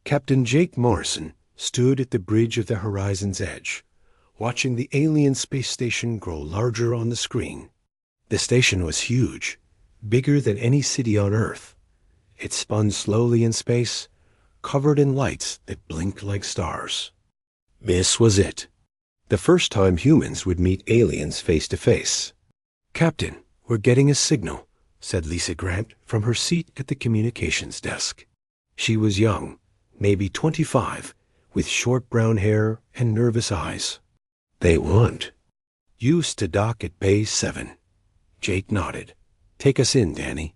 Captain Jake Morrison stood at the bridge of the horizon's edge, watching the alien space station grow larger on the screen. The station was huge, bigger than any city on Earth. It spun slowly in space, covered in lights that blinked like stars. This was it. The first time humans would meet aliens face to face. "Captain, we're getting a signal," said Lisa Grant from her seat at the communications desk. She was young, maybe 25, with short brown hair and nervous eyes. "They want used to dock at Bay 7. Jake nodded. "Take us in, Danny."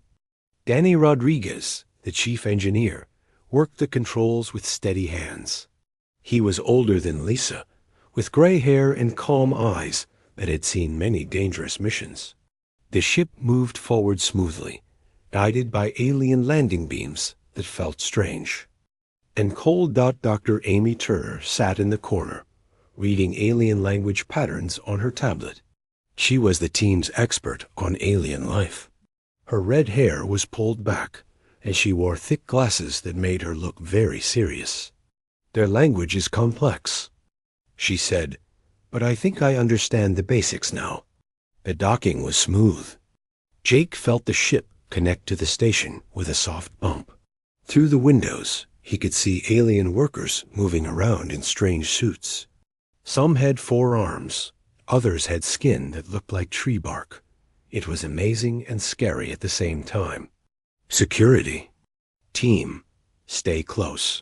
Danny Rodriguez, the chief engineer, worked the controls with steady hands. He was older than Lisa, with gray hair and calm eyes that had seen many dangerous missions. The ship moved forward smoothly, guided by alien landing beams that felt strange. And cold Dr. Amy Turner sat in the corner, reading alien language patterns on her tablet. She was the team's expert on alien life. Her red hair was pulled back, and she wore thick glasses that made her look very serious. "Their language is complex," she said, "but I think I understand the basics now." The docking was smooth. Jake felt the ship connect to the station with a soft bump. Through the windows, he could see alien workers moving around in strange suits. Some had 4 arms, others had skin that looked like tree bark. It was amazing and scary at the same time. "Security. Team, stay close,"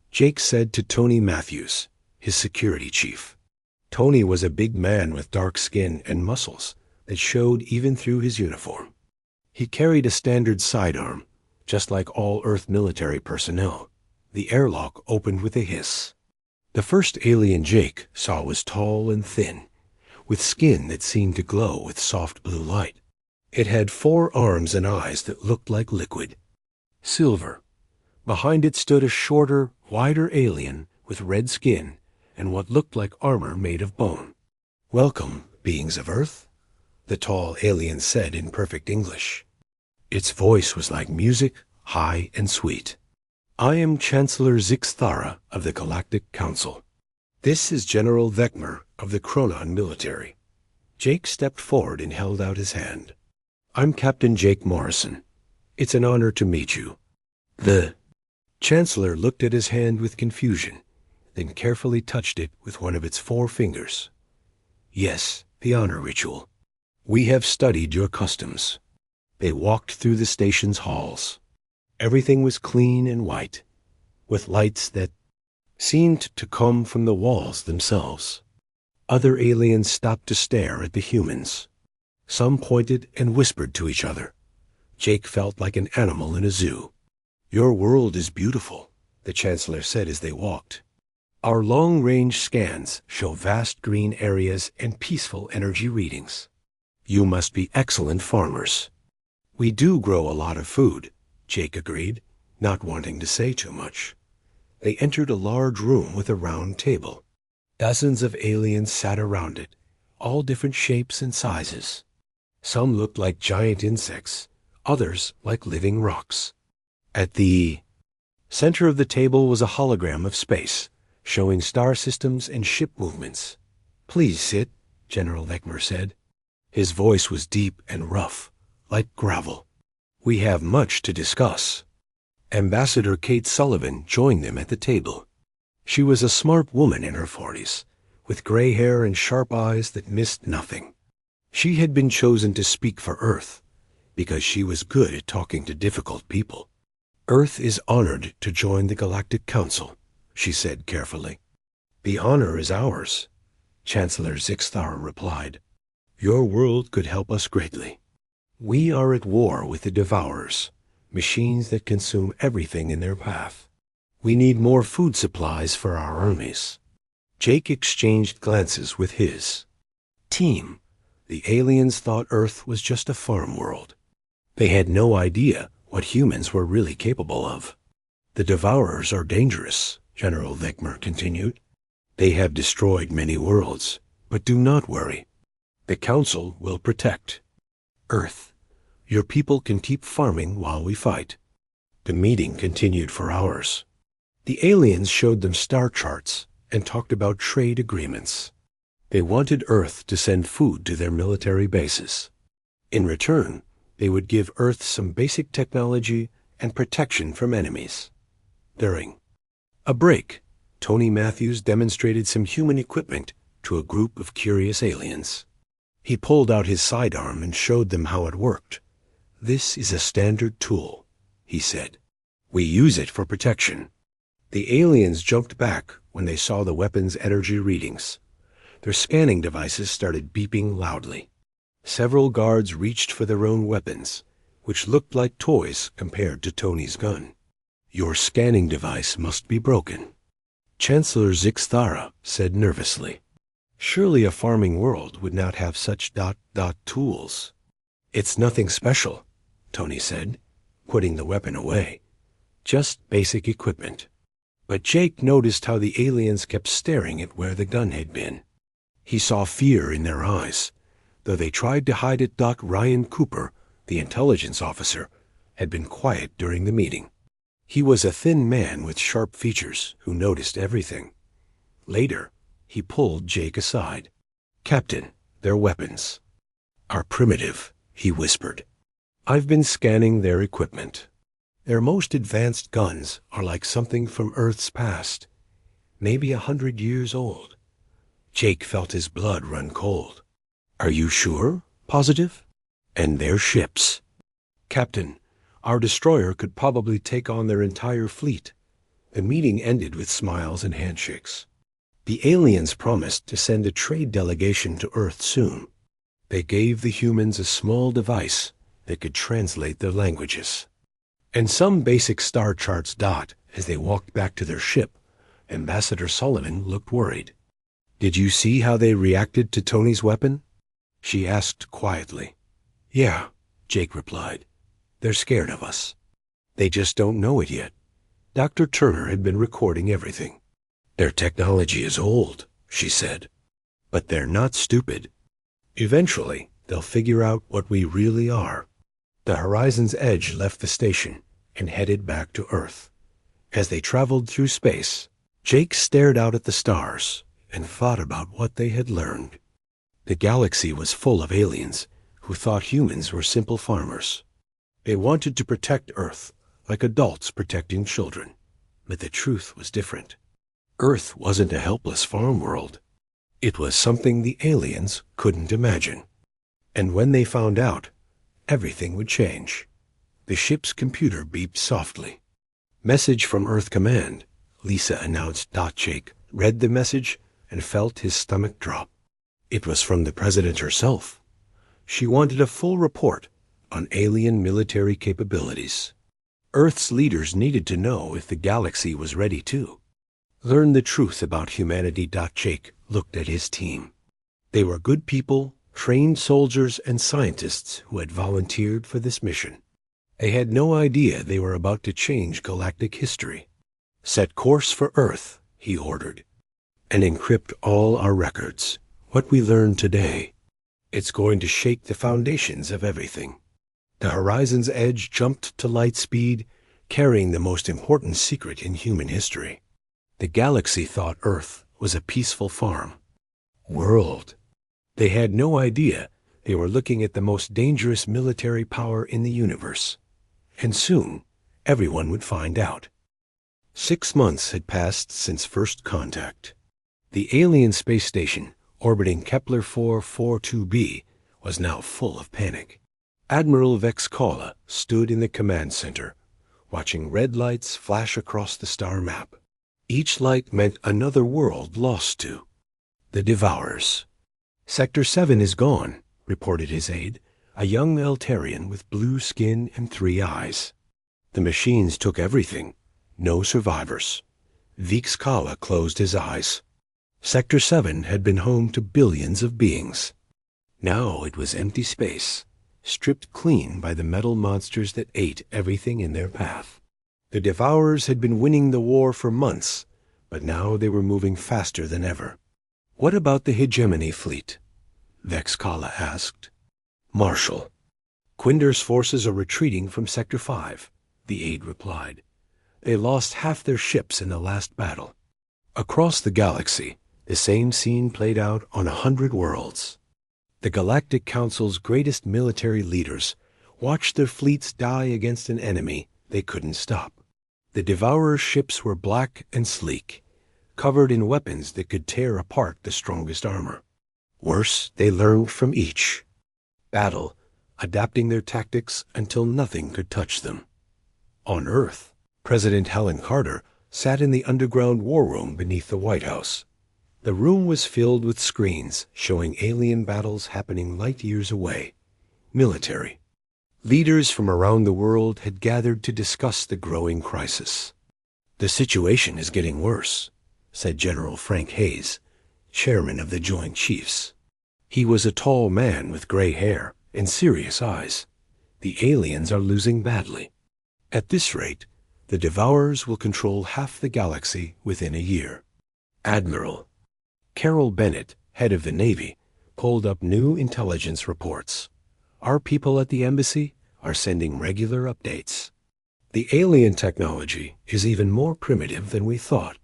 Jake said to Tony Matthews, his security chief. Tony was a big man with dark skin and muscles that showed even through his uniform. He carried a standard sidearm, just like all Earth military personnel. The airlock opened with a hiss. The first alien Jake saw was tall and thin, with skin that seemed to glow with soft blue light. It had 4 arms and eyes that looked like liquid. Silver. Behind it stood a shorter, wider alien with red skin and what looked like armor made of bone. "Welcome, beings of Earth," the tall alien said in perfect English. Its voice was like music, high and sweet. "I am Chancellor Zixthara of the Galactic Council. This is General Vecmer of the Chronon military." Jake stepped forward and held out his hand. "I'm Captain Jake Morrison. It's an honor to meet you." The Chancellor looked at his hand with confusion, then carefully touched it with one of its 4 fingers. "Yes, the honor ritual. We have studied your customs." They walked through the station's halls. Everything was clean and white, with lights that seemed to come from the walls themselves. Other aliens stopped to stare at the humans. Some pointed and whispered to each other. Jake felt like an animal in a zoo. "Your world is beautiful," the Chancellor said as they walked. "Our long-range scans show vast green areas and peaceful energy readings. You must be excellent farmers." "We do grow a lot of food," Jake agreed, not wanting to say too much. They entered a large room with a round table. Dozens of aliens sat around it, all different shapes and sizes. Some looked like giant insects, others like living rocks. At the center of the table was a hologram of space, showing star systems and ship movements. "Please sit," General Vecmer said. His voice was deep and rough, like gravel. "We have much to discuss." Ambassador Kate Sullivan joined them at the table. She was a smart woman in her 40s, with gray hair and sharp eyes that missed nothing. She had been chosen to speak for Earth because she was good at talking to difficult people. "Earth is honored to join the Galactic Council," she said carefully. "The honor is ours," Chancellor Zixthara replied. "Your world could help us greatly. We are at war with the Devourers, machines that consume everything in their path. We need more food supplies for our armies." Jake exchanged glances with his team. The aliens thought Earth was just a farm world. They had no idea what humans were really capable of. "The Devourers are dangerous," General Vecmer continued. "They have destroyed many worlds, but do not worry. The Council will protect Earth. Your people can keep farming while we fight." The meeting continued for hours. The aliens showed them star charts and talked about trade agreements. They wanted Earth to send food to their military bases. In return, they would give Earth some basic technology and protection from enemies. During a break, Tony Matthews demonstrated some human equipment to a group of curious aliens. He pulled out his sidearm and showed them how it worked. "This is a standard tool," he said. "We use it for protection." The aliens jumped back when they saw the weapon's energy readings. Their scanning devices started beeping loudly. Several guards reached for their own weapons, which looked like toys compared to Tony's gun. "Your scanning device must be broken," Chancellor Zixthara said nervously. "Surely a farming world would not have such tools." "It's nothing special," Tony said, putting the weapon away. "Just basic equipment." But Jake noticed how the aliens kept staring at where the gun had been. He saw fear in their eyes, though they tried to hide it. Ryan Cooper, the intelligence officer, had been quiet during the meeting. He was a thin man with sharp features who noticed everything. Later, he pulled Jake aside. "Captain, their weapons are primitive," he whispered. "I've been scanning their equipment. Their most advanced guns are like something from Earth's past, maybe 100 years old." Jake felt his blood run cold. "Are you sure? Positive? And their ships?" "Captain, our destroyer could probably take on their entire fleet." The meeting ended with smiles and handshakes. The aliens promised to send a trade delegation to Earth soon. They gave the humans a small device that could translate their languages. And some basic star charts. As they walked back to their ship, Ambassador Sullivan looked worried. "Did you see how they reacted to Tony's weapon?" she asked quietly. "Yeah," Jake replied. "They're scared of us. They just don't know it yet." Dr. Turner had been recording everything. "Their technology is old," she said, "but they're not stupid. Eventually, they'll figure out what we really are." The Horizon's Edge left the station and headed back to Earth. As they traveled through space, Jake stared out at the stars and thought about what they had learned. The galaxy was full of aliens who thought humans were simple farmers. They wanted to protect Earth like adults protecting children, but the truth was different. Earth wasn't a helpless farm world. It was something the aliens couldn't imagine. And when they found out, everything would change. The ship's computer beeped softly. "Message from Earth Command," Lisa announced. Jake read the message and felt his stomach drop. It was from the President herself. She wanted a full report on alien military capabilities. Earth's leaders needed to know if the galaxy was ready to learn the truth about humanity. Jake looked at his team. They were good people, trained soldiers and scientists who had volunteered for this mission. They had no idea they were about to change galactic history. "Set course for Earth," he ordered, "and encrypt all our records. What we learned today, it's going to shake the foundations of everything." The Horizon's Edge jumped to light speed, carrying the most important secret in human history. The galaxy thought Earth was a peaceful farm world. They had no idea they were looking at the most dangerous military power in the universe. And soon, everyone would find out. 6 months had passed since first contact. The alien space station orbiting Kepler 442b was now full of panic. Admiral Vex Kalla stood in the command center, watching red lights flash across the star map. Each light meant another world lost to the Devourers. "Sector 7 is gone," reported his aide, a young Eltarian with blue skin and 3 eyes. "The machines took everything. No survivors." Vex Kalla closed his eyes. Sector 7 had been home to billions of beings. Now it was empty space, stripped clean by the metal monsters that ate everything in their path. The Devourers had been winning the war for months, but now they were moving faster than ever. "What about the Hegemony fleet?" Vex Kalla asked. "Marshal, Quinder's forces are retreating from Sector 5, the aide replied. They lost half their ships in the last battle. Across the galaxy, the same scene played out on 100 worlds. The Galactic Council's greatest military leaders watched their fleets die against an enemy they couldn't stop. The Devourer's ships were black and sleek, covered in weapons that could tear apart the strongest armor. Worse, they learned from each battle, adapting their tactics until nothing could touch them. On Earth, President Helen Carter sat in the underground war room beneath the White House. The room was filled with screens showing alien battles happening light years away. Military leaders from around the world had gathered to discuss the growing crisis. "The situation is getting worse," said General Frank Hayes, chairman of the Joint Chiefs. He was a tall man with gray hair and serious eyes. "The aliens are losing badly. At this rate, the Devourers will control half the galaxy within a year." Admiral Carol Bennett, head of the Navy, pulled up new intelligence reports. "Our people at the embassy are sending regular updates. The alien technology is even more primitive than we thought.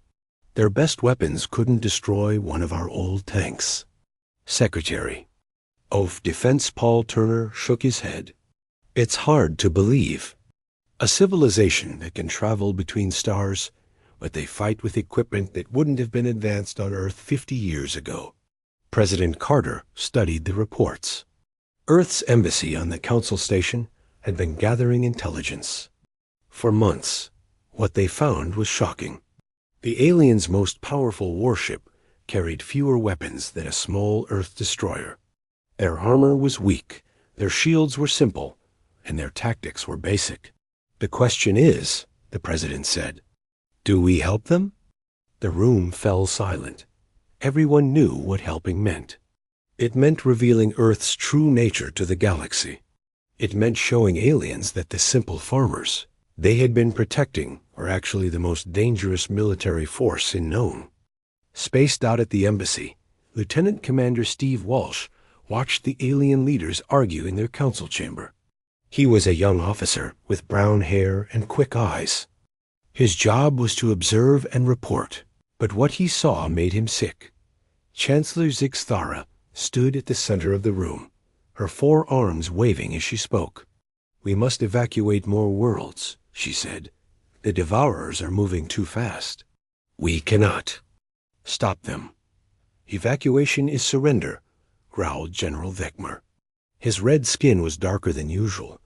Their best weapons couldn't destroy one of our old tanks." Secretary of Defense Paul Turner shook his head. "It's hard to believe. A civilization that can travel between stars, but they fight with equipment that wouldn't have been advanced on Earth 50 years ago." President Carter studied the reports. Earth's embassy on the Council Station had been gathering intelligence. For months, what they found was shocking. The aliens' most powerful warship carried fewer weapons than a small Earth destroyer. Their armor was weak, their shields were simple, and their tactics were basic. "The question is," the president said, "do we help them?" The room fell silent. Everyone knew what helping meant. It meant revealing Earth's true nature to the galaxy. It meant showing aliens that the simple farmers they had been protecting were actually the most dangerous military force known. Spaced out at the embassy, Lieutenant Commander Steve Walsh watched the alien leaders argue in their council chamber. He was a young officer with brown hair and quick eyes. His job was to observe and report, but what he saw made him sick. Chancellor Zixthara stood at the center of the room, her 4 arms waving as she spoke. "We must evacuate more worlds," she said. "The Devourers are moving too fast. We cannot stop them." "Evacuation is surrender," growled General Vekmar. His red skin was darker than usual,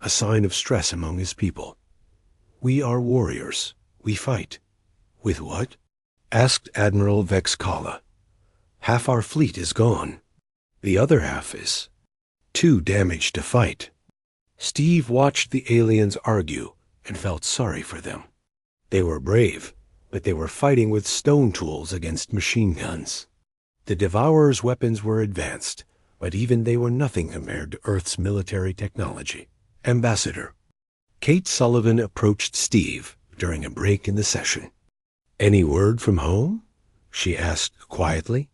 a sign of stress among his people. "We are warriors. We fight." "With what?" asked Admiral Vexkala. "Half our fleet is gone. The other half is too damaged to fight." Steve watched the aliens argue and felt sorry for them. They were brave, but they were fighting with stone tools against machine guns. The Devourers' weapons were advanced, but even they were nothing compared to Earth's military technology. "Ambassador." Kate Sullivan approached Steve during a break in the session. "Any word from home?" she asked quietly.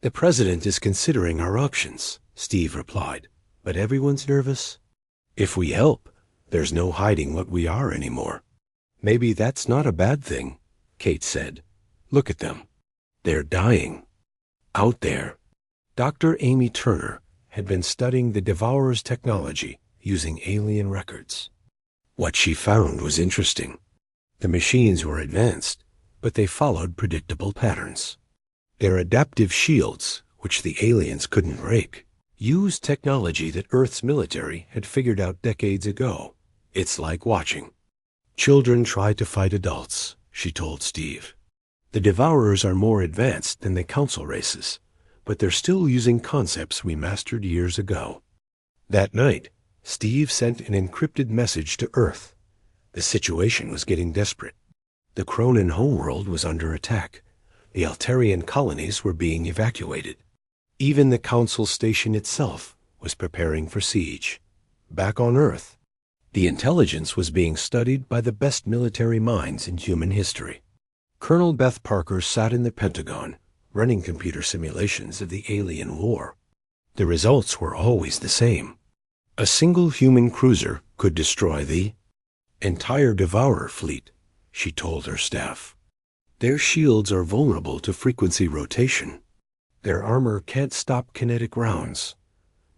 "The president is considering our options," Steve replied, "but everyone's nervous. If we help, there's no hiding what we are anymore." "Maybe that's not a bad thing," Kate said. "Look at them. They're dying. Out there." Dr. Amy Turner had been studying the Devourer's technology using alien records. What she found was interesting. The machines were advanced, but they followed predictable patterns. Their adaptive shields, which the aliens couldn't break, used technology that Earth's military had figured out decades ago. "It's like watching children try to fight adults," she told Steve. "The Devourers are more advanced than the Council races, but they're still using concepts we mastered years ago." That night, Steve sent an encrypted message to Earth. The situation was getting desperate. The Cronin homeworld was under attack. The Altarian colonies were being evacuated. Even the Council station itself was preparing for siege. Back on Earth, the intelligence was being studied by the best military minds in human history. Colonel Beth Parker sat in the Pentagon, running computer simulations of the alien war. The results were always the same. A single human cruiser could destroy the entire Devourer fleet she told her staff. Their shields are vulnerable to frequency rotation. Their armor can't stop kinetic rounds,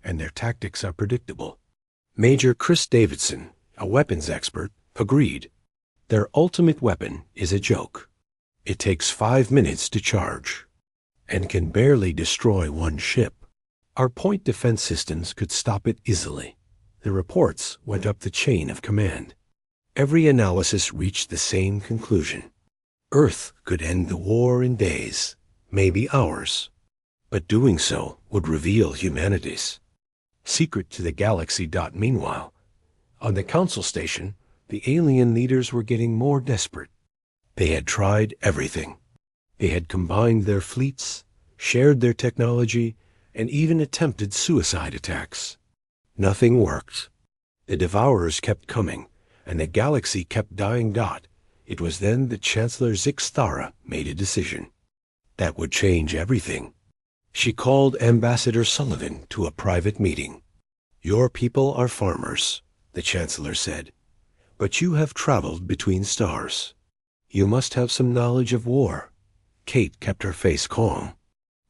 and their tactics are predictable. Major Chris Davidson, a weapons expert, agreed. Their ultimate weapon is a joke. It takes 5 minutes to charge, and can barely destroy one ship. Our point defense systems could stop it easily. The reports went up the chain of command. Every analysis reached the same conclusion. Earth could end the war in days, maybe hours, but doing so would reveal humanity's secret to the galaxy. Meanwhile, on the council station, the alien leaders were getting more desperate. They had tried everything. They had combined their fleets, shared their technology, and even attempted suicide attacks. Nothing worked. The Devourers kept coming, and the galaxy kept dying. It was then that Chancellor Zixthara made a decision. That would change everything. She called Ambassador Sullivan to a private meeting. "Your people are farmers," the Chancellor said, "but you have traveled between stars. You must have some knowledge of war." Kate kept her face calm.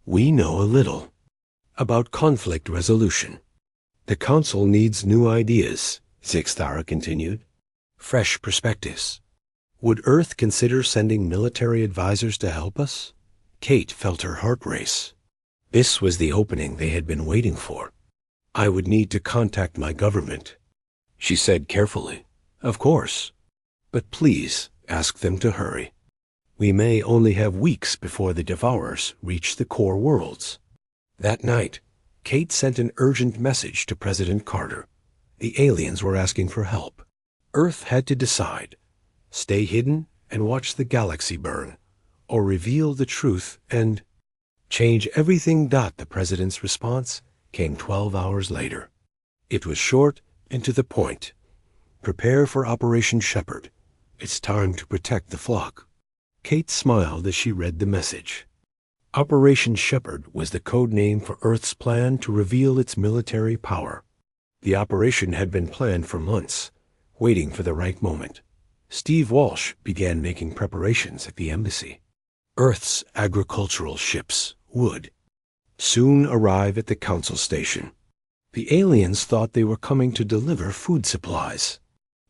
"We know a little about conflict resolution. The Council needs new ideas," Zixthara continued. "Fresh perspectives. Would Earth consider sending military advisors to help us?" Kate felt her heart race. This was the opening they had been waiting for. "I would need to contact my government," she said carefully. "Of course. But please ask them to hurry. We may only have weeks before the Devourers reach the core worlds." That night, Kate sent an urgent message to President Carter. The aliens were asking for help. Earth had to decide: stay hidden and watch the galaxy burn, or reveal the truth and change everything. The president's response came 12 hours later. It was short and to the point. "Prepare for Operation Shepherd. It's time to protect the flock." Kate smiled as she read the message. Operation Shepherd was the code name for Earth's plan to reveal its military power. The operation had been planned for months, waiting for the right moment. Steve Walsh began making preparations at the embassy. Earth's agricultural ships would soon arrive at the council station. The aliens thought they were coming to deliver food supplies.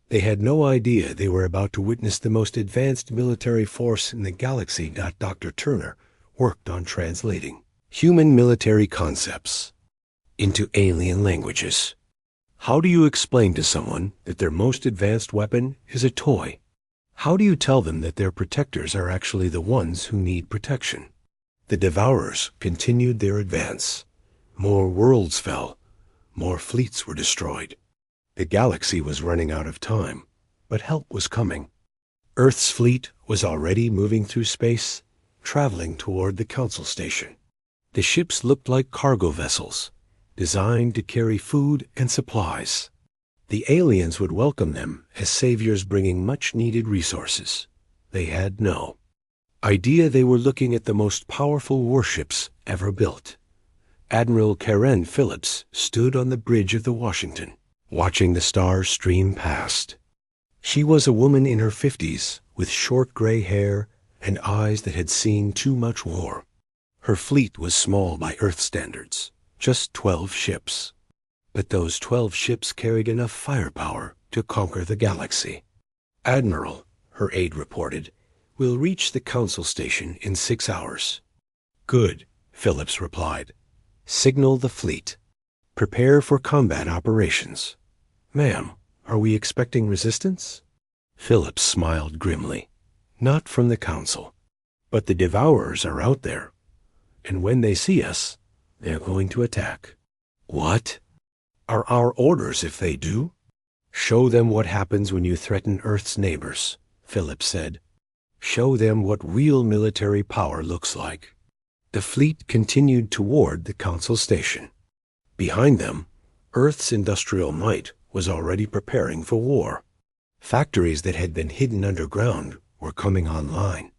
They had no idea they were about to witness the most advanced military force in the galaxy. Dr. Turner worked on translating human military concepts into alien languages. How do you explain to someone that their most advanced weapon is a toy? How do you tell them that their protectors are actually the ones who need protection? The Devourers continued their advance. More worlds fell. More fleets were destroyed. The galaxy was running out of time, but help was coming. Earth's fleet was already moving through space, traveling toward the council station. The ships looked like cargo vessels, designed to carry food and supplies. The aliens would welcome them as saviors bringing much-needed resources. They had no idea they were looking at the most powerful warships ever built. Admiral Karen Phillips stood on the bridge of the Washington, watching the stars stream past. She was a woman in her 50s, with short gray hair and eyes that had seen too much war. Her fleet was small by Earth standards, just 12 ships. But those 12 ships carried enough firepower to conquer the galaxy. "Admiral," her aide reported, "will reach the council station in 6 hours." "Good," Phillips replied. "Signal the fleet. Prepare for combat operations." "Ma'am, are we expecting resistance?" Phillips smiled grimly. "Not from the council. But the Devourers are out there, and when they see us, they're going to attack." "What are our orders if they do?" "Show them what happens when you threaten Earth's neighbors," Phillips said. "Show them what real military power looks like." The fleet continued toward the council station. Behind them, Earth's industrial might was already preparing for war. Factories that had been hidden underground were coming online.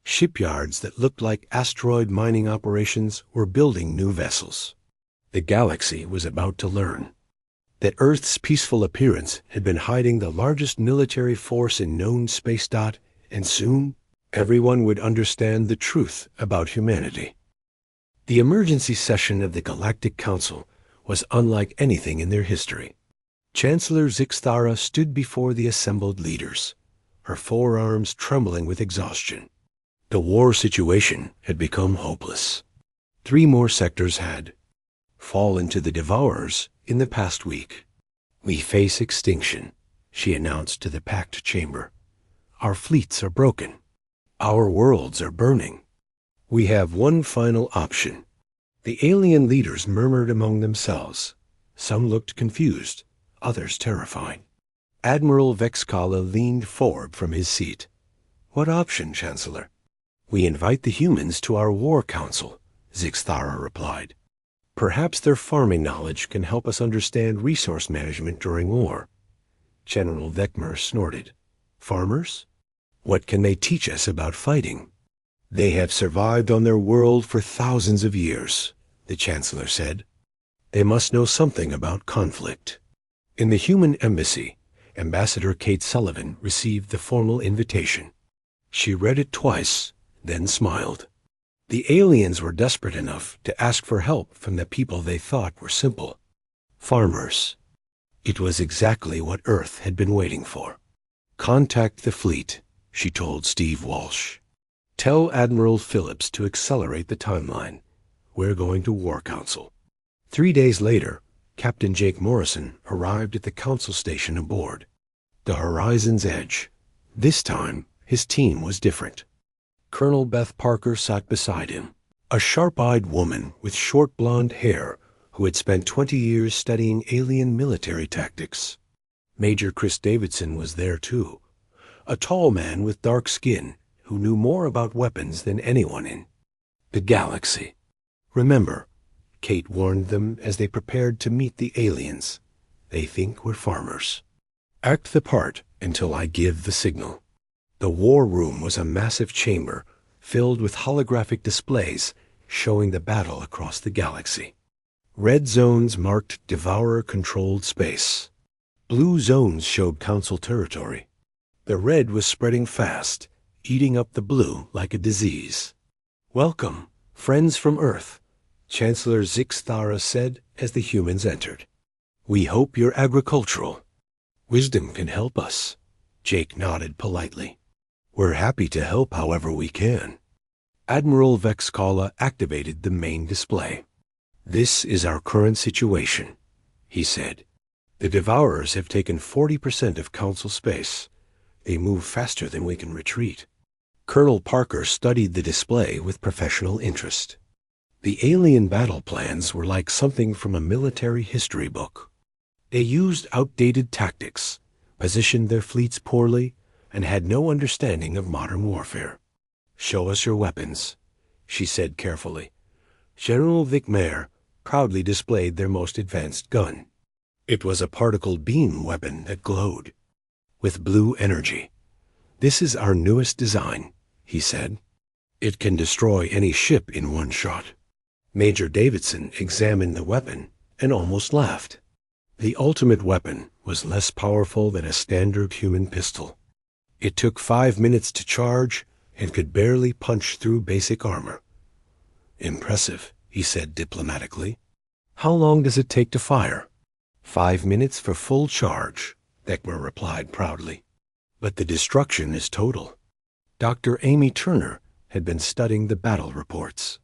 Shipyards that looked like asteroid mining operations were building new vessels. The galaxy was about to learn that Earth's peaceful appearance had been hiding the largest military force in known space. and soon everyone would understand the truth about humanity. The emergency session of the Galactic Council was unlike anything in their history. Chancellor Zixthara stood before the assembled leaders, her forearms trembling with exhaustion. The war situation had become hopeless. 3 more sectors had fallen to the Devourers in the past week. "We face extinction," she announced to the packed chamber. "Our fleets are broken. Our worlds are burning. We have one final option." The alien leaders murmured among themselves. Some looked confused, others terrified. Admiral Vexkala leaned forward from his seat. "What option, Chancellor?" "We invite the humans to our war council," Zixthara replied. "Perhaps their farming knowledge can help us understand resource management during war." General Vekmer snorted. "Farmers? What can they teach us about fighting?" "They have survived on their world for thousands of years," the Chancellor said. "They must know something about conflict." In the human embassy, Ambassador Kate Sullivan received the formal invitation. She read it twice, then smiled. The aliens were desperate enough to ask for help from the people they thought were simple. Farmers. It was exactly what Earth had been waiting for. "Contact the fleet," she told Steve Walsh. "Tell Admiral Phillips to accelerate the timeline. We're going to War Council." 3 days later, Captain Jake Morrison arrived at the Council station aboard the Horizon's Edge. This time, his team was different. Colonel Beth Parker sat beside him, a sharp-eyed woman with short blonde hair who had spent 20 years studying alien military tactics. Major Chris Davidson was there too, a tall man with dark skin who knew more about weapons than anyone in the galaxy. "Remember," Kate warned them as they prepared to meet the aliens. "They think we're farmers. Act the part until I give the signal." The war room was a massive chamber filled with holographic displays showing the battle across the galaxy. Red zones marked Devourer-controlled space. Blue zones showed Council territory. The red was spreading fast, eating up the blue like a disease. "Welcome, friends from Earth," Chancellor Zixthara said as the humans entered. "We hope you're agricultural. Wisdom can help us." Jake nodded politely. "We're happy to help however we can." Admiral Vexkala activated the main display. "This is our current situation," he said. "The Devourers have taken 40% of Council space. They move faster than we can retreat." Colonel Parker studied the display with professional interest. The alien battle plans were like something from a military history book. They used outdated tactics, positioned their fleets poorly, and had no understanding of modern warfare. "Show us your weapons," she said carefully. General Vekmer proudly displayed their most advanced gun. It was a particle beam weapon that glowed with blue energy. "This is our newest design," he said. "It can destroy any ship in one shot." Major Davidson examined the weapon and almost laughed. The ultimate weapon was less powerful than a standard human pistol. It took 5 minutes to charge and could barely punch through basic armor. "Impressive," he said diplomatically. "How long does it take to fire?" 5 minutes for full charge," Vekmer replied proudly. "But the destruction is total." Dr. Amy Turner had been studying the battle reports.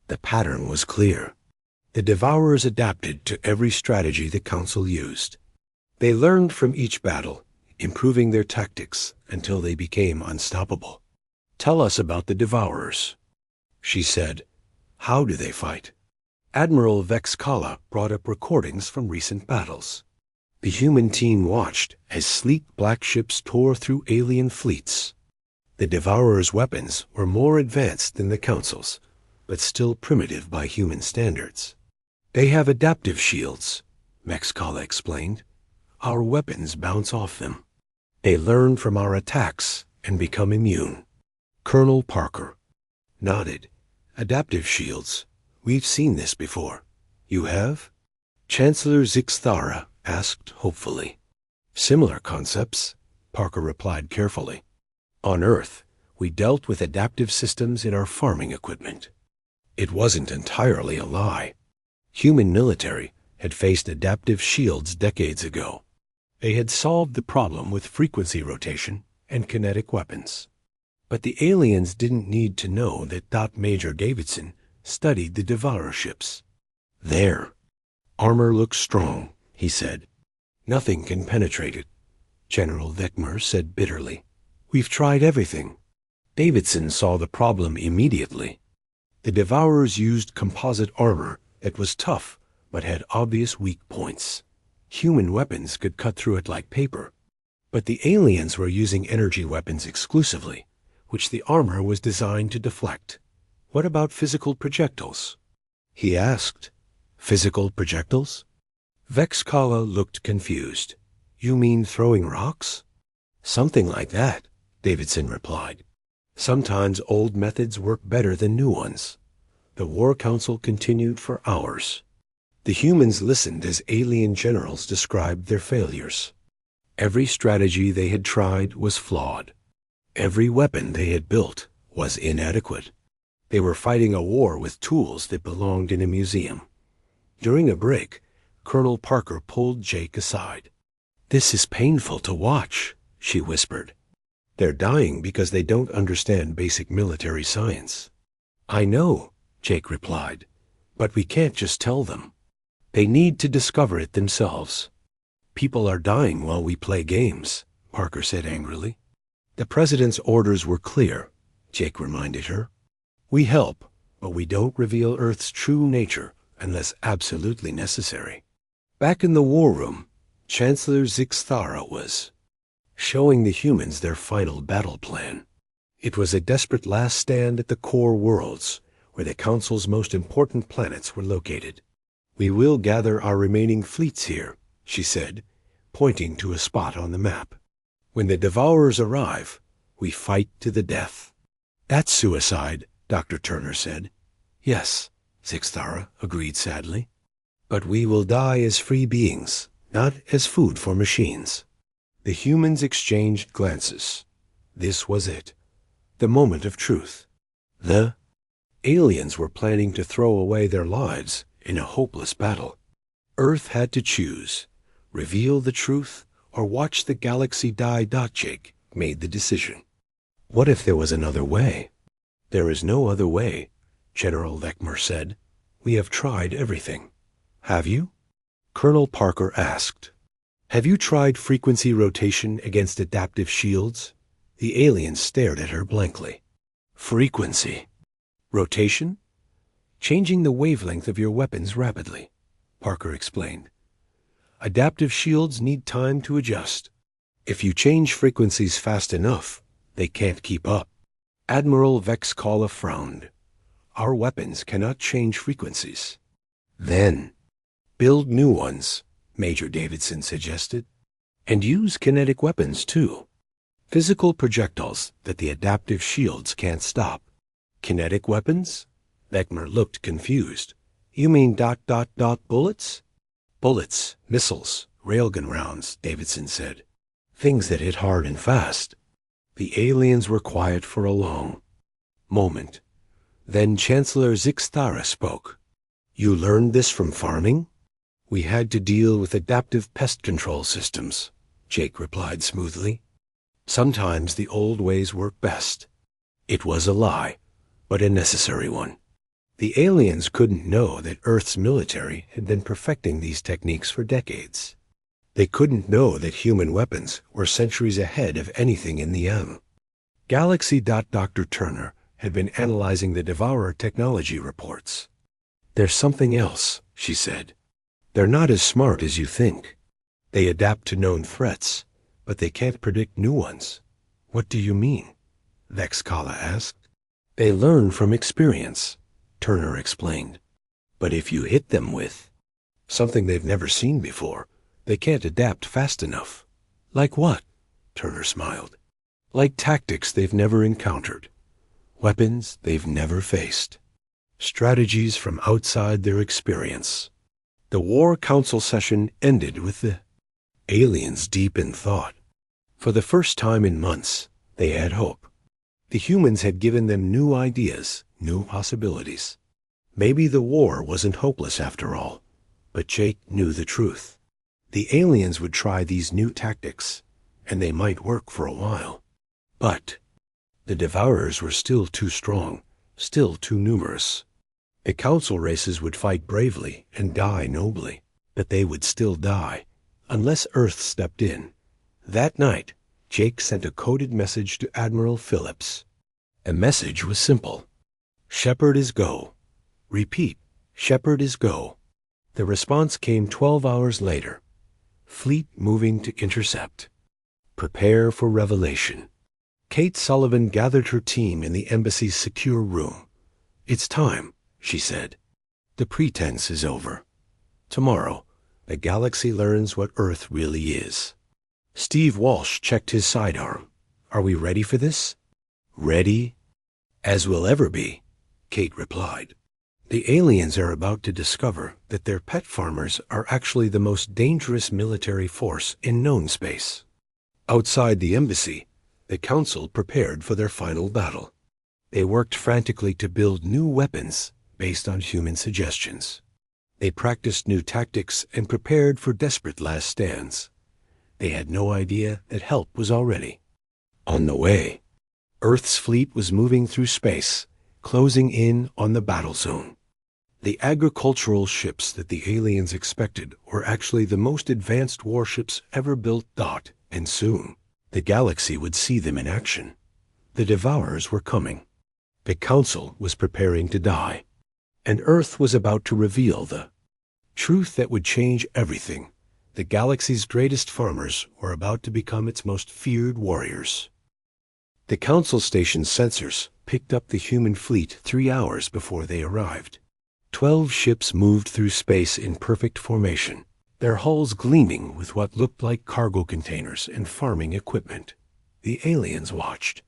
The pattern was clear. The Devourers adapted to every strategy the Council used. They learned from each battle, improving their tactics until they became unstoppable. "Tell us about the Devourers," she said. "How do they fight?" Admiral Vexkala brought up recordings from recent battles. The human team watched as sleek black ships tore through alien fleets. The Devourers' weapons were more advanced than the Council's, but still primitive by human standards. "They have adaptive shields," Vexkala explained. "Our weapons bounce off them. They learn from our attacks and become immune." Colonel Parker nodded. "Adaptive shields. We've seen this before." "You have?" Chancellor Zixthara asked hopefully. "Similar concepts," Parker replied carefully. On Earth, we dealt with adaptive systems in our farming equipment. It wasn't entirely a lie. Human military had faced adaptive shields decades ago. They had solved the problem with frequency rotation and kinetic weapons. But the aliens didn't need to know that Major Davidson studied the Devourer ships. Their armor looks strong, he said. Nothing can penetrate it. General Vekmer said bitterly. We've tried everything. Davidson saw the problem immediately. The Devourers used composite armor that was tough but had obvious weak points. Human weapons could cut through it like paper. But the aliens were using energy weapons exclusively, which the armor was designed to deflect. What about physical projectiles? He asked. Physical projectiles? Vexkala looked confused. You mean throwing rocks? Something like that, Davidson replied. Sometimes old methods work better than new ones. The War Council continued for hours. The humans listened as alien generals described their failures. Every strategy they had tried was flawed. Every weapon they had built was inadequate. They were fighting a war with tools that belonged in a museum. During a break, Colonel Parker pulled Jake aside. This is painful to watch, she whispered. They're dying because they don't understand basic military science. I know, Jake replied, but we can't just tell them. They need to discover it themselves. People are dying while we play games, Parker said angrily. The president's orders were clear, Jake reminded her. We help, but we don't reveal Earth's true nature unless absolutely necessary. Back in the war room, Chancellor Zixthara was showing the humans their final battle plan. It was a desperate last stand at the core worlds, where the Council's most important planets were located. We will gather our remaining fleets here, she said, pointing to a spot on the map. When the Devourers arrive, we fight to the death. That's suicide, Dr. Turner said. Yes, Zixthara agreed sadly. But we will die as free beings, not as food for machines. The humans exchanged glances. This was it. The moment of truth. The aliens were planning to throw away their lives in a hopeless battle. Earth had to choose, reveal the truth or watch the galaxy die. Jake made the decision. What if there was another way? There is no other way, General Vekmer said. We have tried everything. Have you? Colonel Parker asked. Have you tried frequency rotation against adaptive shields? The alien stared at her blankly. Frequency. Rotation? Changing the wavelength of your weapons rapidly, Parker explained. Adaptive shields need time to adjust. If you change frequencies fast enough, they can't keep up. Admiral Vexkala frowned. Our weapons cannot change frequencies. Then, build new ones, Major Davidson suggested. And use kinetic weapons, too. Physical projectiles that the adaptive shields can't stop. Kinetic weapons? Vekmer looked confused. You mean ... bullets? Bullets, missiles, railgun rounds, Davidson said. Things that hit hard and fast. The aliens were quiet for a long moment. Then Chancellor Zixthara spoke. You learned this from farming? We had to deal with adaptive pest control systems, Jake replied smoothly. Sometimes the old ways work best. It was a lie, but a necessary one. The aliens couldn't know that Earth's military had been perfecting these techniques for decades. They couldn't know that human weapons were centuries ahead of anything in the M. Galaxy. Dr. Turner had been analyzing the Devourer technology reports. There's something else, she said. They're not as smart as you think. They adapt to known threats, but they can't predict new ones. What do you mean? Vexkala asked. They learn from experience, Turner explained. But if you hit them with something they've never seen before, they can't adapt fast enough. Like what? Turner smiled. Like tactics they've never encountered. Weapons they've never faced. Strategies from outside their experience. The War Council session ended with the aliens deep in thought. For the first time in months, They had hope. The humans had given them new ideas, new possibilities. Maybe the war wasn't hopeless after all, but Jake knew the truth. The aliens would try these new tactics, and they might work for a while. But the Devourers were still too strong, still too numerous. The council races would fight bravely and die nobly, but they would still die, unless Earth stepped in. That night, Jake sent a coded message to Admiral Phillips. The message was simple. Shepard is go. Repeat, Shepard is go. The response came 12 hours later. Fleet moving to intercept. Prepare for revelation. Kate Sullivan gathered her team in the embassy's secure room. It's time, she said. The pretense is over. Tomorrow, the galaxy learns what Earth really is. Steve Walsh checked his sidearm. Are we ready for this? Ready? As we'll ever be, Kate replied. The aliens are about to discover that their pet farmers are actually the most dangerous military force in known space. Outside the embassy, the council prepared for their final battle. They worked frantically to build new weapons based on human suggestions. They practiced new tactics and prepared for desperate last stands. They had no idea that help was already on the way. Earth's fleet was moving through space, closing in on the battle zone. The agricultural ships that the aliens expected were actually the most advanced warships ever built. And soon, the galaxy would see them in action. The Devourers were coming. The Council was preparing to die. And Earth was about to reveal the truth that would change everything. The galaxy's greatest farmers were about to become its most feared warriors. The Council Station's sensors picked up the human fleet 3 hours before they arrived. 12 ships moved through space in perfect formation, their hulls gleaming with what looked like cargo containers and farming equipment. The aliens watched,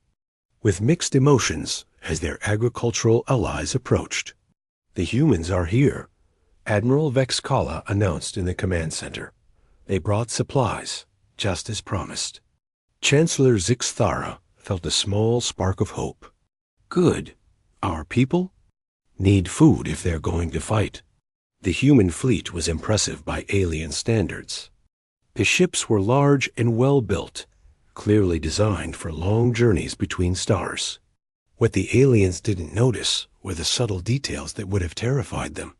with mixed emotions as their agricultural allies approached. The humans are here, Admiral Vexkala announced in the command center. They brought supplies, just as promised. Chancellor Zixthara felt a small spark of hope. Good. Our people need food if they're going to fight. The human fleet was impressive by alien standards. The ships were large and well-built, clearly designed for long journeys between stars. What the aliens didn't notice were the subtle details that would have terrified them.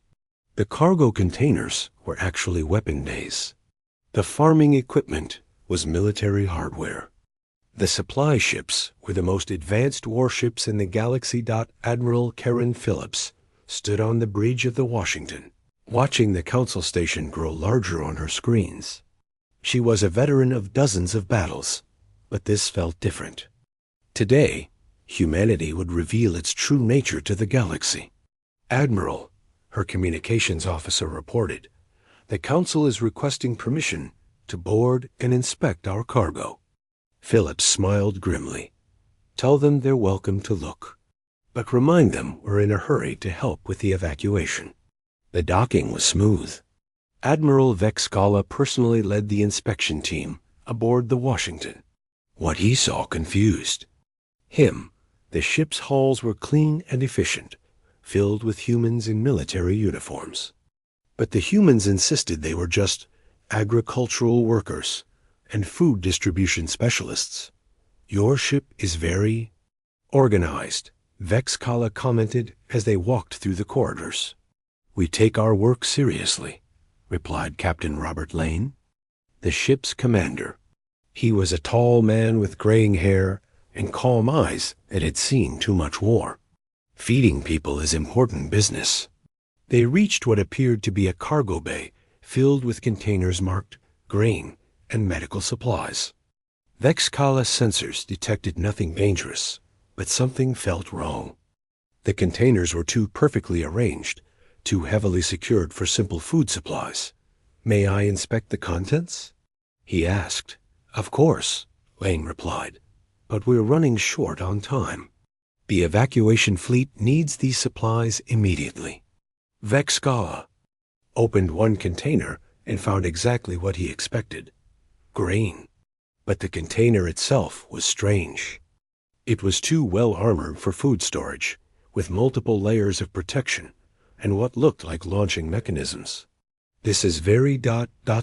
The cargo containers were actually weapon bays. The farming equipment was military hardware. The supply ships were the most advanced warships in the galaxy. Admiral Karen Phillips stood on the bridge of the Washington, watching the Council Station grow larger on her screens. She was a veteran of dozens of battles, but this felt different. Today, humanity would reveal its true nature to the galaxy. Admiral, her communications officer reported, the Council is requesting permission to board and inspect our cargo. Phillips smiled grimly. Tell them they're welcome to look, but remind them we're in a hurry to help with the evacuation. The docking was smooth. Admiral Vexkala personally led the inspection team aboard the Washington. What he saw confused him. The ship's hulls were clean and efficient, filled with humans in military uniforms. But the humans insisted they were just agricultural workers and food distribution specialists. Your ship is very organized, Vexkala commented as they walked through the corridors. We take our work seriously, replied Captain Robert Lane, the ship's commander. He was a tall man with graying hair and calm eyes that had seen too much war. Feeding people is important business. They reached what appeared to be a cargo bay filled with containers marked grain and medical supplies. Vexkala's sensors detected nothing dangerous, but something felt wrong. The containers were too perfectly arranged, too heavily secured for simple food supplies. May I inspect the contents? He asked. Of course, Lane replied, but we're running short on time. The evacuation fleet needs these supplies immediately. Vexkala opened one container and found exactly what he expected. Grain. But the container itself was strange. It was too well armored for food storage, with multiple layers of protection and what looked like launching mechanisms. "This is very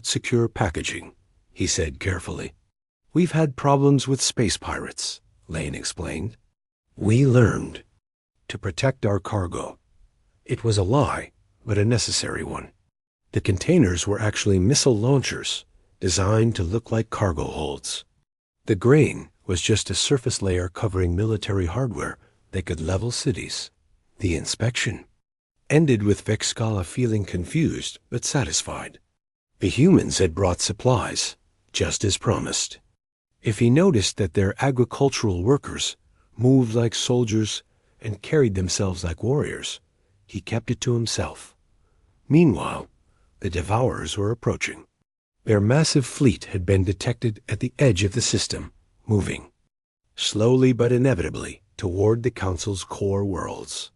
secure packaging," he said carefully. "We've had problems with space pirates," Lane explained. "We learned to protect our cargo." It was a lie, but a necessary one. The containers were actually missile launchers, designed to look like cargo holds. The grain was just a surface layer covering military hardware that could level cities. The inspection ended with Vexcala feeling confused but satisfied. The humans had brought supplies, just as promised. If he noticed that their agricultural workers moved like soldiers and carried themselves like warriors, he kept it to himself. Meanwhile, the Devourers were approaching. Their massive fleet had been detected at the edge of the system, moving slowly but inevitably toward the Council's core worlds.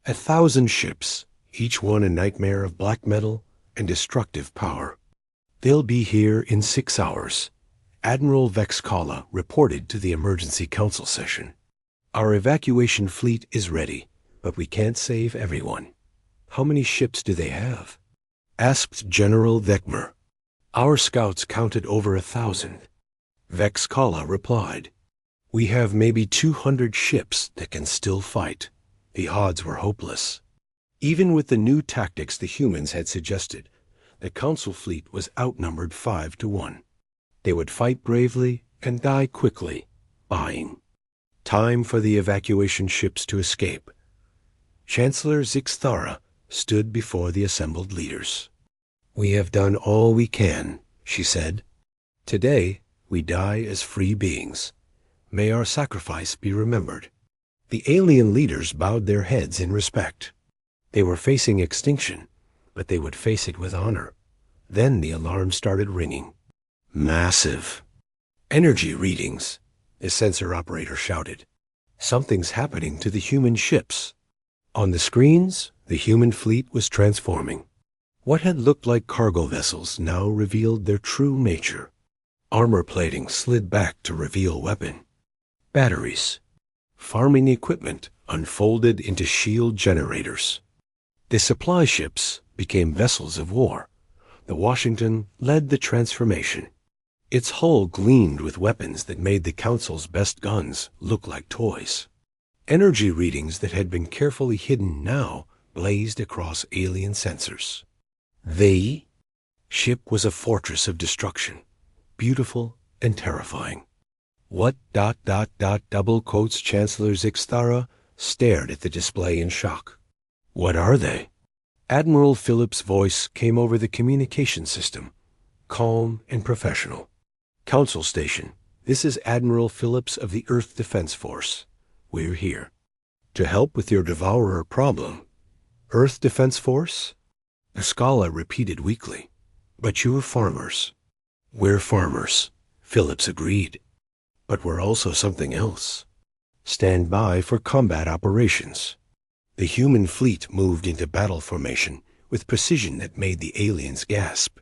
1,000 ships, each one a nightmare of black metal and destructive power. "They'll be here in 6 hours," Admiral Vexcala reported to the emergency council session. "Our evacuation fleet is ready, but we can't save everyone." "How many ships do they have?" asked General Vecmer. "Our scouts counted over 1,000. Vexcala replied, "We have maybe 200 ships that can still fight." The odds were hopeless. Even with the new tactics the humans had suggested, the Council fleet was outnumbered 5-1. They would fight bravely and die quickly, buying time for the evacuation ships to escape. Chancellor Zixthara stood before the assembled leaders. "We have done all we can," she said. "Today, we die as free beings. May our sacrifice be remembered." The alien leaders bowed their heads in respect. They were facing extinction, but they would face it with honor. Then the alarm started ringing. "Massive energy readings," the sensor operator shouted. "Something's happening to the human ships." On the screens, the human fleet was transforming. What had looked like cargo vessels now revealed their true nature. Armor plating slid back to reveal weapon. Batteries, farming equipment unfolded into shield generators. The supply ships became vessels of war. The Washington led the transformation. Its hull gleamed with weapons that made the Council's best guns look like toys. Energy readings that had been carefully hidden now blazed across alien sensors. The ship was a fortress of destruction, beautiful and terrifying. What ... double quotes Chancellor Zixthara stared at the display in shock. "What are they?" Admiral Phillips' voice came over the communication system, calm and professional. "Council Station, this is Admiral Phillips of the Earth Defense Force. We're here to help with your Devourer problem." "Earth Defense Force?" Vexcala repeated weakly. "But you're farmers." "We're farmers," Phillips agreed. "But we're also something else. Stand by for combat operations." The human fleet moved into battle formation with precision that made the aliens gasp.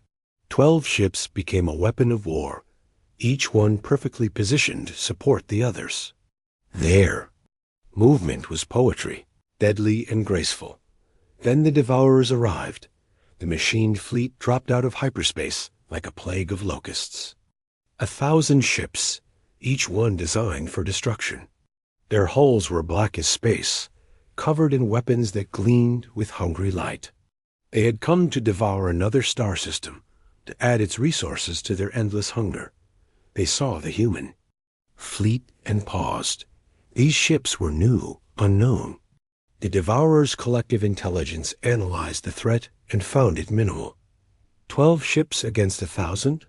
12 ships became a weapon of war, each one perfectly positioned to support the others. Their movement was poetry, deadly and graceful. Then the Devourers arrived. The machined fleet dropped out of hyperspace like a plague of locusts. 1,000 ships, each one designed for destruction. Their hulls were black as space, covered in weapons that gleamed with hungry light. They had come to devour another star system, to add its resources to their endless hunger. They saw the human fleet and paused. These ships were new, unknown. The Devourer's collective intelligence analyzed the threat and found it minimal. 12 ships against 1,000?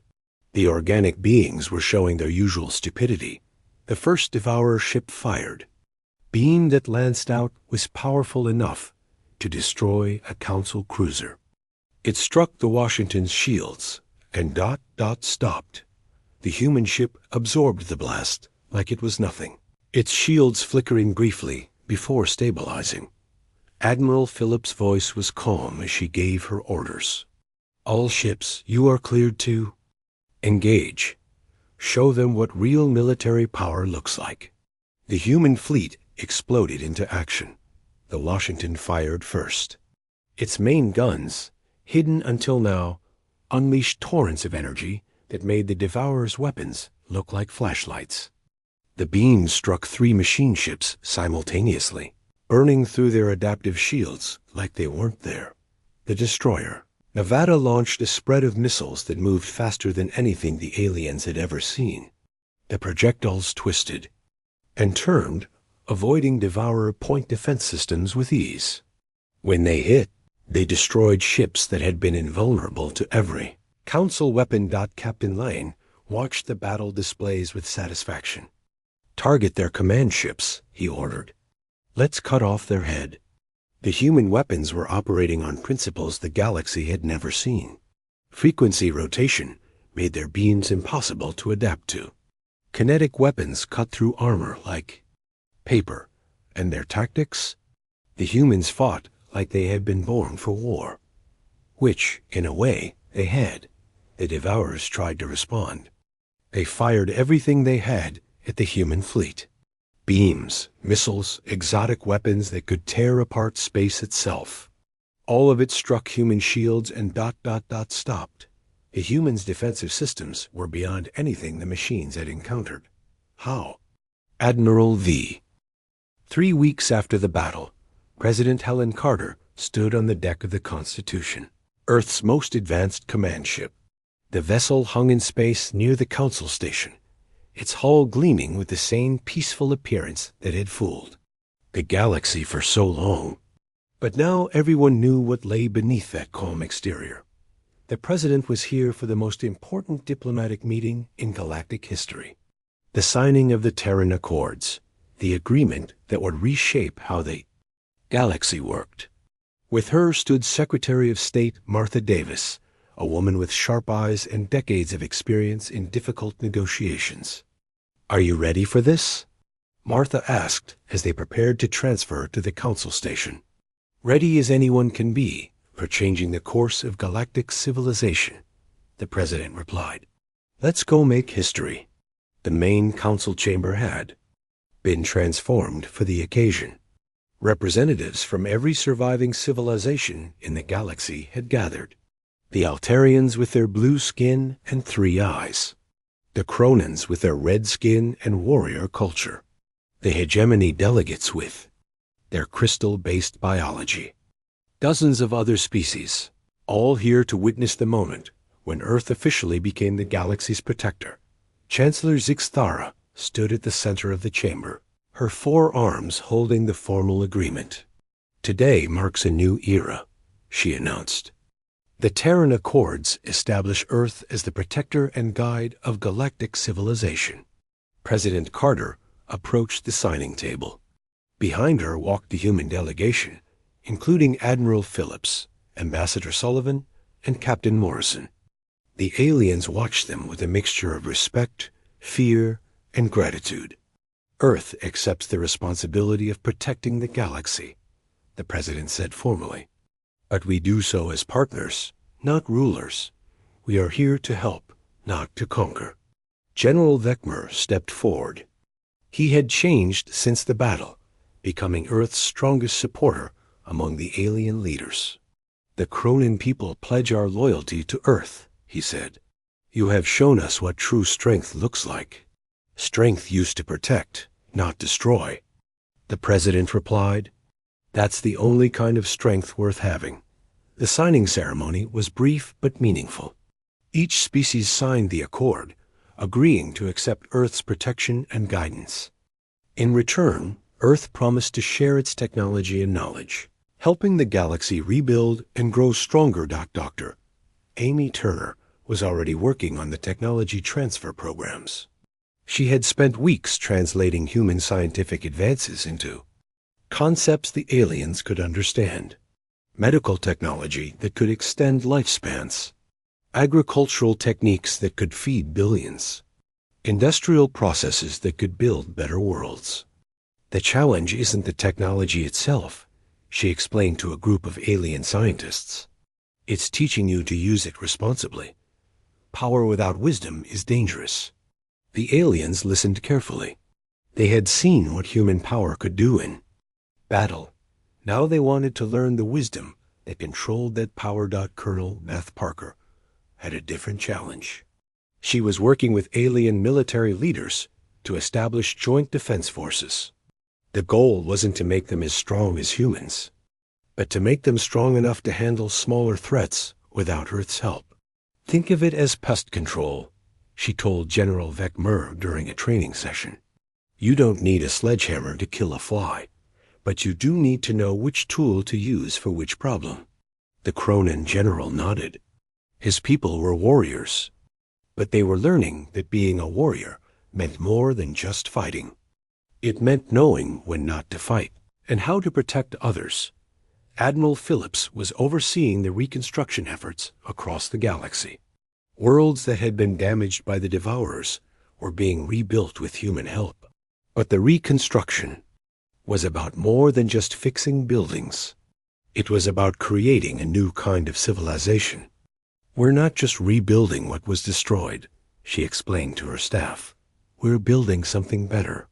The organic beings were showing their usual stupidity. The first Devourer ship fired. Beam that lanced out was powerful enough to destroy a Council cruiser. It struck the Washington's shields, and stopped. The human ship absorbed the blast like it was nothing, its shields flickering briefly before stabilizing. Admiral Phillips' voice was calm as she gave her orders. "All ships, you are cleared to engage. Show them what real military power looks like." The human fleet exploded into action. The Washington fired first. Its main guns, hidden until now, unleashed torrents of energy that made the Devourer's weapons look like flashlights. The beams struck 3 machine ships simultaneously, burning through their adaptive shields like they weren't there. The destroyer, Nevada, launched a spread of missiles that moved faster than anything the aliens had ever seen. The projectiles twisted and turned, avoiding Devourer point defense systems with ease. When they hit, they destroyed ships that had been invulnerable to every Council weapon. Captain Lane watched the battle displays with satisfaction. "Target their command ships," he ordered. "Let's cut off their head." The human weapons were operating on principles the galaxy had never seen. Frequency rotation made their beams impossible to adapt to. Kinetic weapons cut through armor like paper, and their tactics? The humans fought like they had been born for war. Which, in a way, they had. The Devourers tried to respond. They fired everything they had at the human fleet. Beams, missiles, exotic weapons that could tear apart space itself. All of it struck human shields and ... stopped. The humans' defensive systems were beyond anything the machines had encountered. How? Admiral V. 3 weeks after the battle, President Helen Carter stood on the deck of the Constitution, Earth's most advanced command ship. The vessel hung in space near the Council Station, its hull gleaming with the same peaceful appearance that had fooled the galaxy for so long. But now everyone knew what lay beneath that calm exterior. The President was here for the most important diplomatic meeting in galactic history. The signing of the Terran Accords, the agreement that would reshape how the galaxy worked. With her stood Secretary of State Martha Davis, a woman with sharp eyes and decades of experience in difficult negotiations. "Are you ready for this?" Martha asked as they prepared to transfer to the Council Station. "Ready as anyone can be for changing the course of galactic civilization," the President replied. "Let's go make history." The main council chamber had been transformed for the occasion. Representatives from every surviving civilization in the galaxy had gathered. The Altarians with their blue skin and 3 eyes. The Cronans with their red skin and warrior culture. The hegemony delegates with their crystal-based biology. Dozens of other species, all here to witness the moment when Earth officially became the galaxy's protector. Chancellor Zixthara stood at the center of the chamber, her 4 arms holding the formal agreement. "Today marks a new era," she announced. "The Terran Accords establish Earth as the protector and guide of galactic civilization." President Carter approached the signing table. Behind her walked the human delegation, including Admiral Phillips, Ambassador Sullivan, and Captain Morrison. The aliens watched them with a mixture of respect, fear, and gratitude. "Earth accepts the responsibility of protecting the galaxy," the President said formally. "But we do so as partners, not rulers. We are here to help, not to conquer." General Vekmer stepped forward. He had changed since the battle, becoming Earth's strongest supporter among the alien leaders. "The Cronin people pledge our loyalty to Earth," he said. "You have shown us what true strength looks like. Strength used to protect, not destroy." The President replied, "That's the only kind of strength worth having." The signing ceremony was brief but meaningful. Each species signed the accord, agreeing to accept Earth's protection and guidance. In return, Earth promised to share its technology and knowledge, helping the galaxy rebuild and grow stronger. Dr. Amy Turner was already working on the technology transfer programs. She had spent weeks translating human scientific advances into concepts the aliens could understand. Medical technology that could extend lifespans. Agricultural techniques that could feed billions. Industrial processes that could build better worlds. "The challenge isn't the technology itself," she explained to a group of alien scientists. "It's teaching you to use it responsibly. Power without wisdom is dangerous." The aliens listened carefully. They had seen what human power could do in battle. Now they wanted to learn the wisdom that controlled that power. Colonel Beth Parker had a different challenge. She was working with alien military leaders to establish joint defense forces. The goal wasn't to make them as strong as humans, but to make them strong enough to handle smaller threats without Earth's help. Think of it as pest control, she told General Vec Mur during a training session. You don't need a sledgehammer to kill a fly, but you do need to know which tool to use for which problem. The Cronin general nodded. His people were warriors, but they were learning that being a warrior meant more than just fighting. It meant knowing when not to fight and how to protect others. Admiral Phillips was overseeing the reconstruction efforts across the galaxy. Worlds that had been damaged by the Devourers were being rebuilt with human help. But the reconstruction was about more than just fixing buildings. It was about creating a new kind of civilization. We're not just rebuilding what was destroyed, she explained to her staff. We're building something better,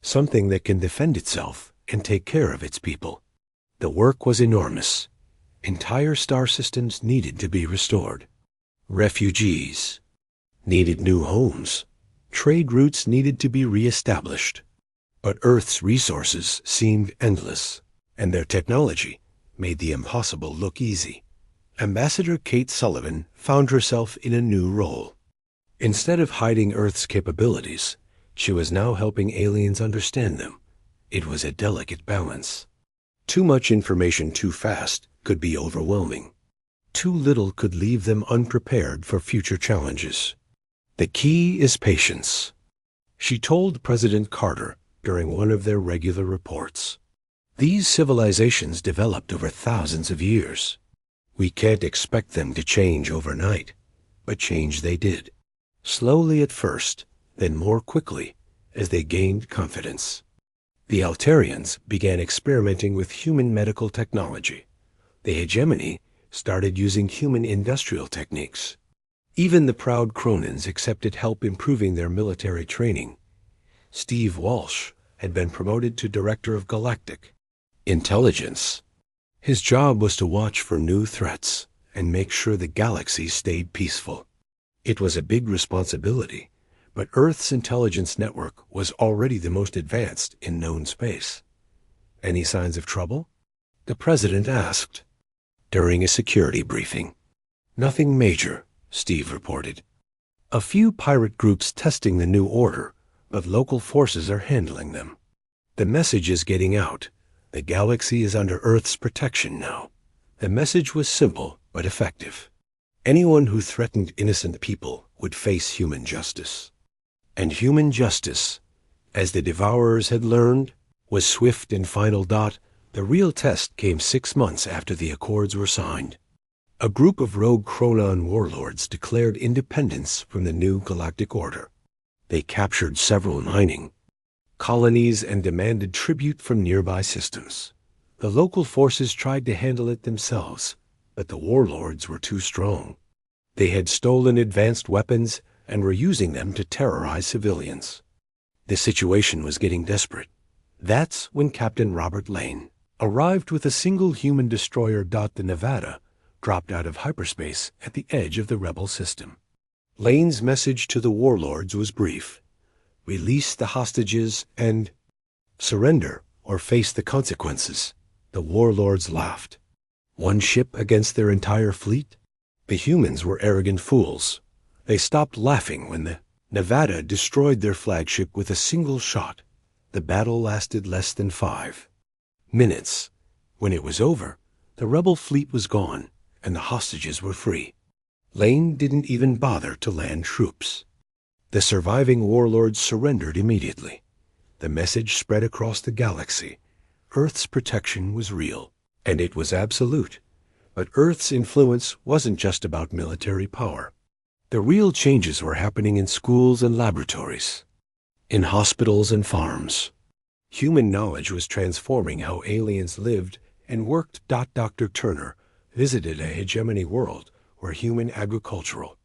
something that can defend itself and take care of its people. The work was enormous. Entire star systems needed to be restored. Refugees needed new homes. Trade routes needed to be reestablished. But Earth's resources seemed endless, and their technology made the impossible look easy. Ambassador Kate Sullivan found herself in a new role. Instead of hiding Earth's capabilities, she was now helping aliens understand them. It was a delicate balance. Too much information too fast could be overwhelming. Too little could leave them unprepared for future challenges. The key is patience, she told President Carter during one of their regular reports. These civilizations developed over thousands of years. We can't expect them to change overnight, but change they did. Slowly at first, then more quickly as they gained confidence. The Altarians began experimenting with human medical technology. The hegemony started using human industrial techniques. Even the proud Cronins accepted help improving their military training. Steve Walsh had been promoted to Director of Galactic Intelligence. His job was to watch for new threats and make sure the galaxy stayed peaceful. It was a big responsibility, but Earth's intelligence network was already the most advanced in known space. Any signs of trouble? The president asked during a security briefing. Nothing major, Steve reported. A few pirate groups testing the new order, but local forces are handling them. The message is getting out. The galaxy is under Earth's protection now. The message was simple but effective. Anyone who threatened innocent people would face human justice. And human justice, as the Devourers had learned, was swift and final. The real test came 6 months after the Accords were signed. A group of rogue Chronon warlords declared independence from the new galactic order. They captured several mining colonies and demanded tribute from nearby systems. The local forces tried to handle it themselves, but the warlords were too strong. They had stolen advanced weapons and were using them to terrorize civilians. The situation was getting desperate. That's when Captain Robert Lane arrived with a single human destroyer. The Nevada dropped out of hyperspace at the edge of the rebel system. Lane's message to the warlords was brief. Release the hostages and surrender or face the consequences. The warlords laughed. One ship against their entire fleet? The humans were arrogant fools. They stopped laughing when the Nevada destroyed their flagship with a single shot. The battle lasted less than 5 minutes. When it was over, the rebel fleet was gone and the hostages were free. Lane didn't even bother to land troops. The surviving warlords surrendered immediately. The message spread across the galaxy. Earth's protection was real, and it was absolute. But Earth's influence wasn't just about military power. The real changes were happening in schools and laboratories, in hospitals and farms. Human knowledge was transforming how aliens lived and worked. Dr. Turner visited a hegemony world where human agricultural